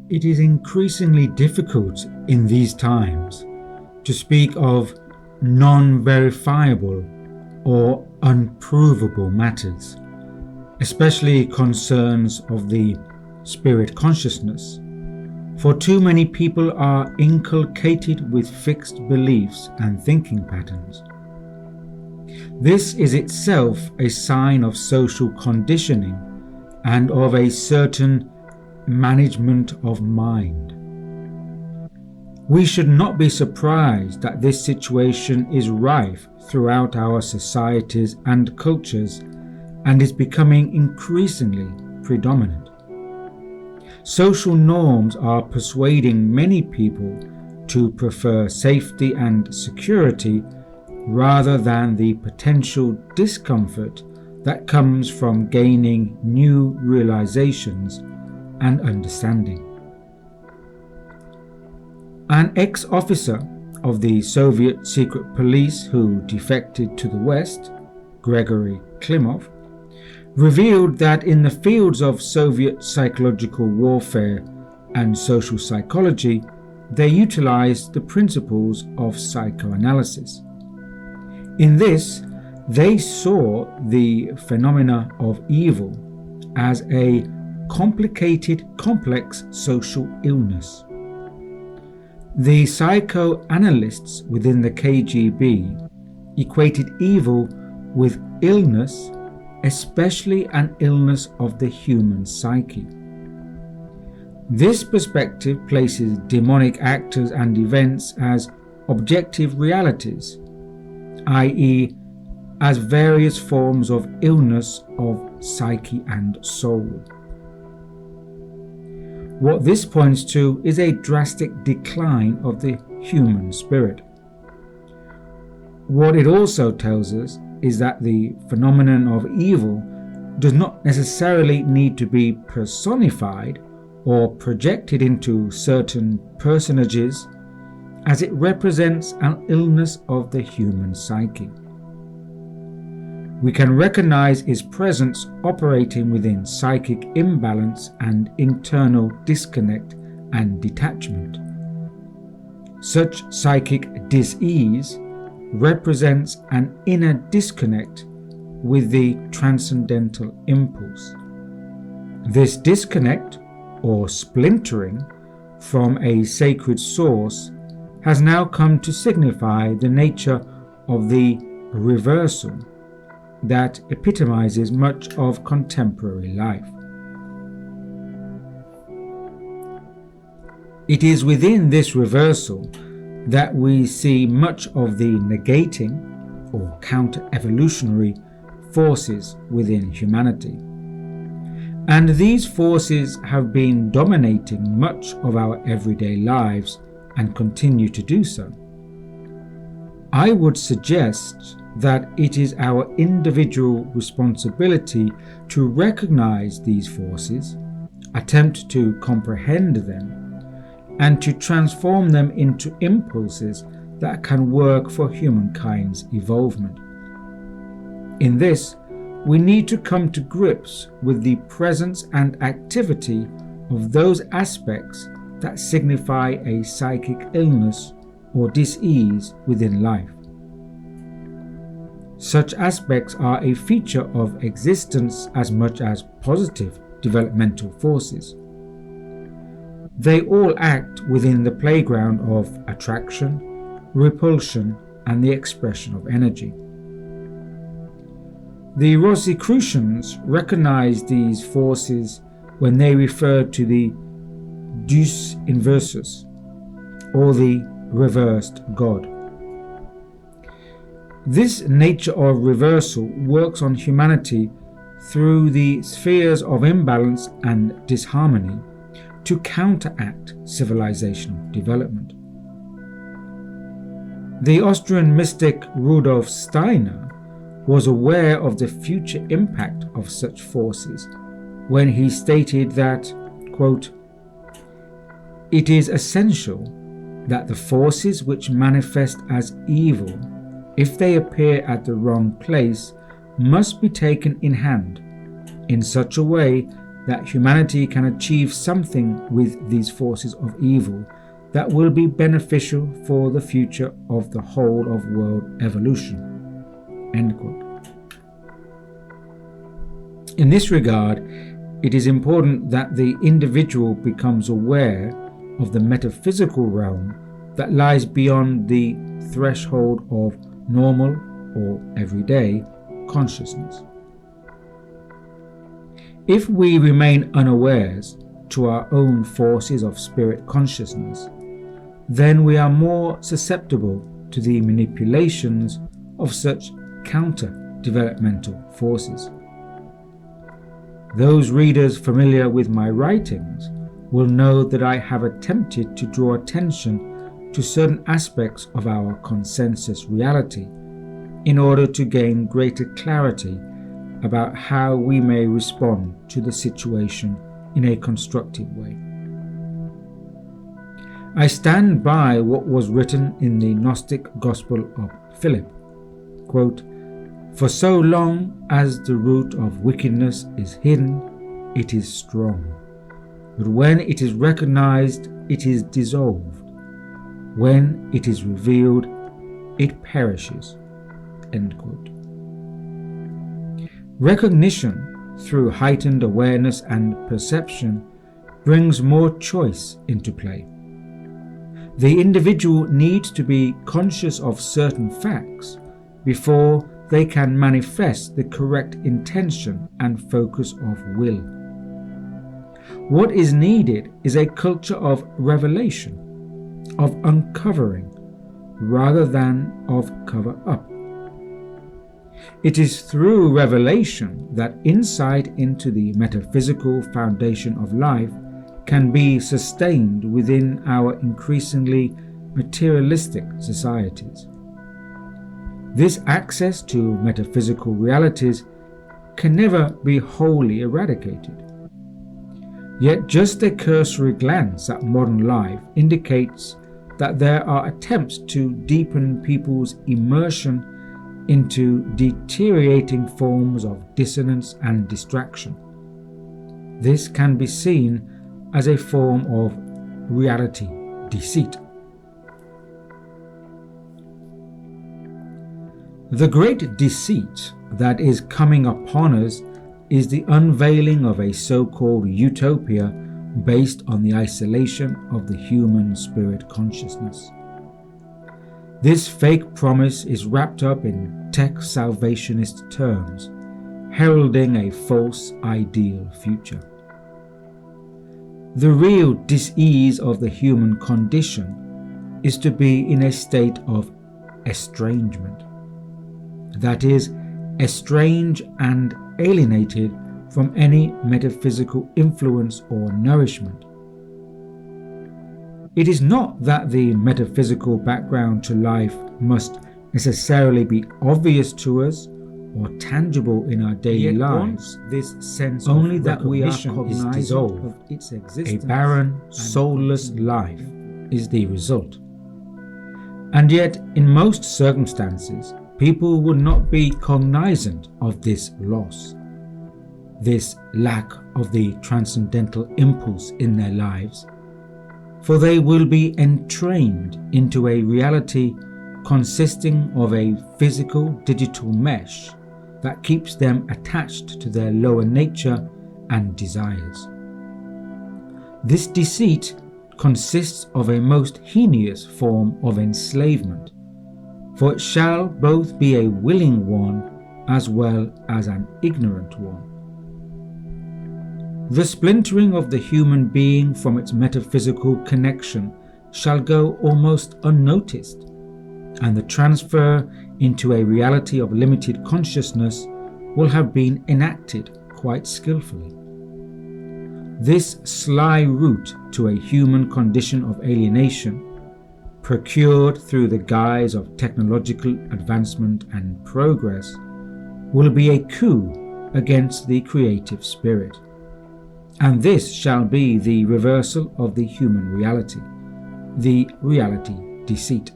It is increasingly difficult in these times to speak of non-verifiable or unprovable matters, especially concerns of the spirit consciousness, for too many people are inculcated with fixed beliefs and thinking patterns. This is itself a sign of social conditioning and of a certain management of mind. We should not be surprised that this situation is rife throughout our societies and cultures and is becoming increasingly predominant. Social norms are persuading many people to prefer safety and security rather than the potential discomfort that comes from gaining new realizations and understanding. An ex-officer of the Soviet secret police who defected to the West, Gregory Klimov, revealed that in the fields of Soviet psychological warfare and social psychology, they utilized the principles of psychoanalysis. In this, they saw the phenomena of evil as a complicated, complex social illness. The psychoanalysts within the KGB equated evil with illness, especially an illness of the human psyche. This perspective places demonic actors and events as objective realities, i.e., as various forms of illness of psyche and soul. What this points to is a drastic decline of the human spirit. What it also tells us is that the phenomenon of evil does not necessarily need to be personified or projected into certain personages, as it represents an illness of the human psyche. We can recognize its presence operating within psychic imbalance and internal disconnect and detachment. Such psychic dis-ease represents an inner disconnect with the transcendental impulse. This disconnect, or splintering, from a sacred source has now come to signify the nature of the reversal that epitomizes much of contemporary life. It is within this reversal that we see much of the negating or counter-evolutionary forces within humanity. And these forces have been dominating much of our everyday lives and continue to do so. I would suggest that it is our individual responsibility to recognize these forces, attempt to comprehend them, and to transform them into impulses that can work for humankind's evolvement. In this, we need to come to grips with the presence and activity of those aspects that signify a psychic illness or dis-ease within life. Such aspects are a feature of existence as much as positive developmental forces. They all act within the playground of attraction, repulsion, and the expression of energy. The Rosicrucians recognized these forces when they referred to the Deus inversus, or the reversed God. This nature of reversal works on humanity through the spheres of imbalance and disharmony to counteract civilizational development. The Austrian mystic Rudolf Steiner was aware of the future impact of such forces when he stated that, quote, "It is essential that the forces which manifest as evil, if they appear at the wrong place, must be taken in hand in such a way that humanity can achieve something with these forces of evil that will be beneficial for the future of the whole of world evolution." End quote. In this regard, it is important that the individual becomes aware of the metaphysical realm that lies beyond the threshold of normal or everyday consciousness. If we remain unawares to our own forces of spirit consciousness, then we are more susceptible to the manipulations of such counter-developmental forces. Those readers familiar with my writings will know that I have attempted to draw attention to certain aspects of our consensus reality in order to gain greater clarity about how we may respond to the situation in a constructive way. I stand by what was written in the Gnostic Gospel of Philip, quote, "For so long as the root of wickedness is hidden, it is strong. But when it is recognized, it is dissolved. When it is revealed, it perishes." End quote. Recognition through heightened awareness and perception brings more choice into play. The individual needs to be conscious of certain facts before they can manifest the correct intention and focus of will. What is needed is a culture of revelation, of uncovering, rather than of cover-up. It is through revelation that insight into the metaphysical foundation of life can be sustained within our increasingly materialistic societies. This access to metaphysical realities can never be wholly eradicated. Yet just a cursory glance at modern life indicates that there are attempts to deepen people's immersion into deteriorating forms of dissonance and distraction. This can be seen as a form of reality deceit. The great deceit that is coming upon us is the unveiling of a so-called utopia based on the isolation of the human spirit consciousness. This fake promise is wrapped up in tech salvationist terms, heralding a false ideal future. The real dis-ease of the human condition is to be in a state of estrangement. That is, estranged and alienated from any metaphysical influence or nourishment. It is not that the metaphysical background to life must necessarily be obvious to us or tangible in our daily lives. This sense only of that we are cognizant is dissolved. Of its existence. A barren, soulless life is the result. And yet, in most circumstances, people would not be cognizant of this loss, this lack of the transcendental impulse in their lives, for they will be entrained into a reality consisting of a physical digital mesh that keeps them attached to their lower nature and desires. This deceit consists of a most heinous form of enslavement, for it shall both be a willing one as well as an ignorant one. The splintering of the human being from its metaphysical connection shall go almost unnoticed, and the transfer into a reality of limited consciousness will have been enacted quite skillfully. This sly route to a human condition of alienation, procured through the guise of technological advancement and progress, will be a coup against the creative spirit. And this shall be the reversal of the human reality, the reality deceit.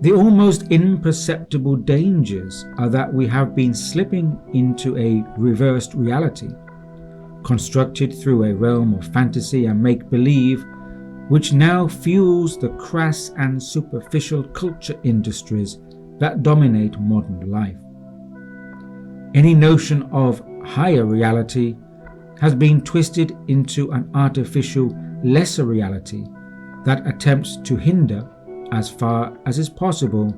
The almost imperceptible dangers are that we have been slipping into a reversed reality, constructed through a realm of fantasy and make-believe, which now fuels the crass and superficial culture industries that dominate modern life. Any notion of higher reality has been twisted into an artificial lesser reality that attempts to hinder, as far as is possible,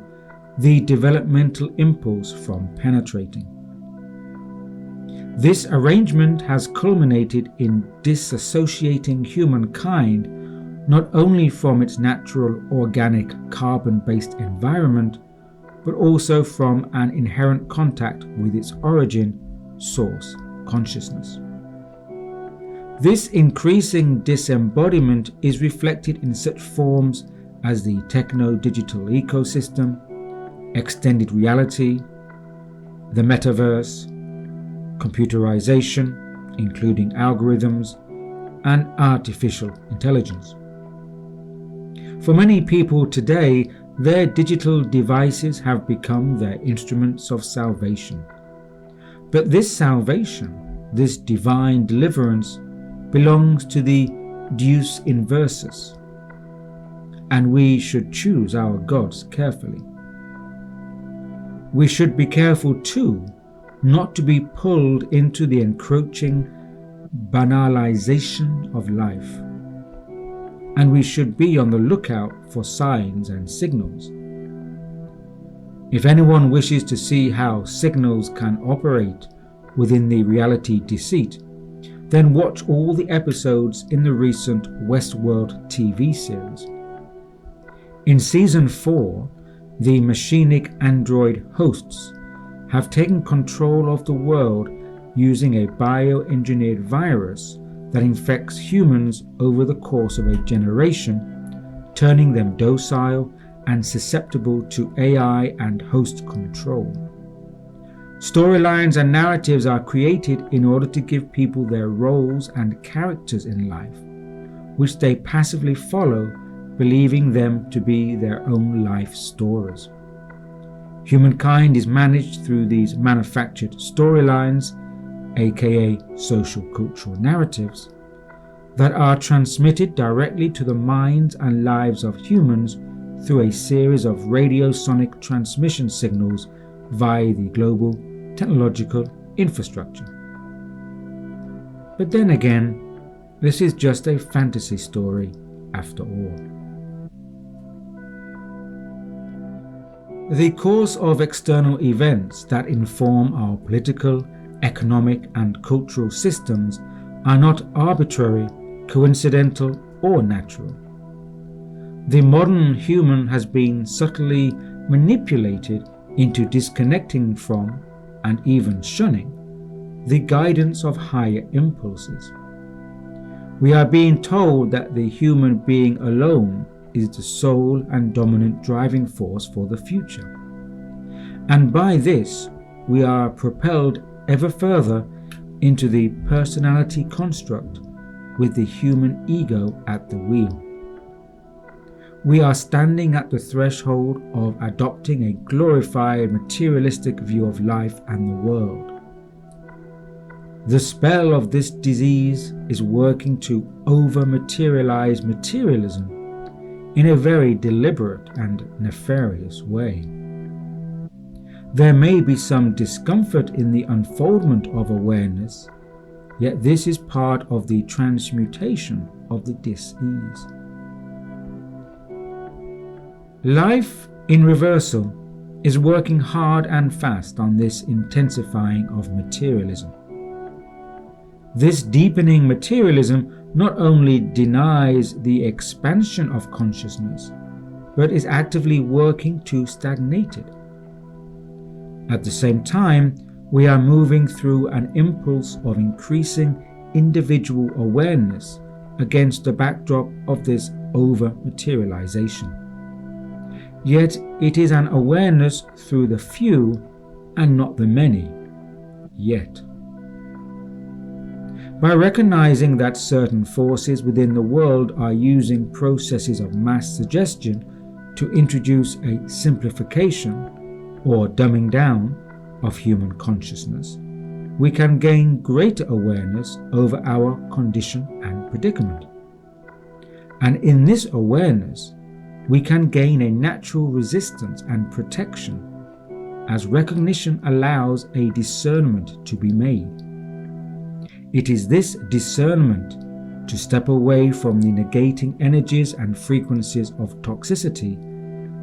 the developmental impulse from penetrating. This arrangement has culminated in disassociating humankind not only from its natural organic carbon-based environment, but also from an inherent contact with its origin, source, consciousness. This increasing disembodiment is reflected in such forms as the techno-digital ecosystem, extended reality, the metaverse, computerization, including algorithms, and artificial intelligence. For many people today, their digital devices have become their instruments of salvation. But this salvation, this divine deliverance, belongs to the Deus inversus, and we should choose our gods carefully. We should be careful too not to be pulled into the encroaching banalization of life, and we should be on the lookout for signs and signals. If anyone wishes to see how signals can operate within the reality deceit, then watch all the episodes in the recent Westworld TV series. In Season 4, the machinic android hosts have taken control of the world using a bioengineered virus that infects humans over the course of a generation, turning them docile and susceptible to AI and host control. Storylines and narratives are created in order to give people their roles and characters in life, which they passively follow, believing them to be their own life stories. Humankind is managed through these manufactured storylines, aka social cultural narratives, that are transmitted directly to the minds and lives of humans through a series of radiosonic transmission signals via the global technological infrastructure. But then again, this is just a fantasy story after all. The course of external events that inform our political, economic, and cultural systems are not arbitrary, coincidental, or natural. The modern human has been subtly manipulated into disconnecting from, and even shunning, the guidance of higher impulses. We are being told that the human being alone is the sole and dominant driving force for the future. And by this, we are propelled ever further into the personality construct with the human ego at the wheel. We are standing at the threshold of adopting a glorified materialistic view of life and the world. The spell of this disease is working to over-materialize materialism in a very deliberate and nefarious way. There may be some discomfort in the unfoldment of awareness, yet this is part of the transmutation of the dis-ease. Life in reversal is working hard and fast on this intensifying of materialism. This deepening materialism not only denies the expansion of consciousness, but is actively working to stagnate it. At the same time, we are moving through an impulse of increasing individual awareness against the backdrop of this over-materialization. Yet it is an awareness through the few and not the many, yet. By recognizing that certain forces within the world are using processes of mass suggestion to introduce a simplification or dumbing down of human consciousness, we can gain greater awareness over our condition and predicament. And in this awareness, we can gain a natural resistance and protection, as recognition allows a discernment to be made. It is this discernment to step away from the negating energies and frequencies of toxicity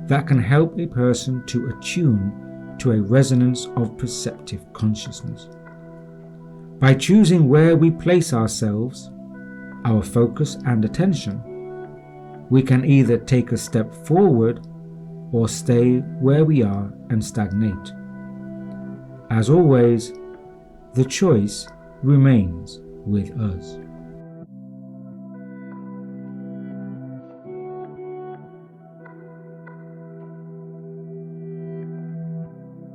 that can help a person to attune to a resonance of perceptive consciousness. By choosing where we place ourselves, our focus and attention, we can either take a step forward or stay where we are and stagnate. As always, the choice remains with us.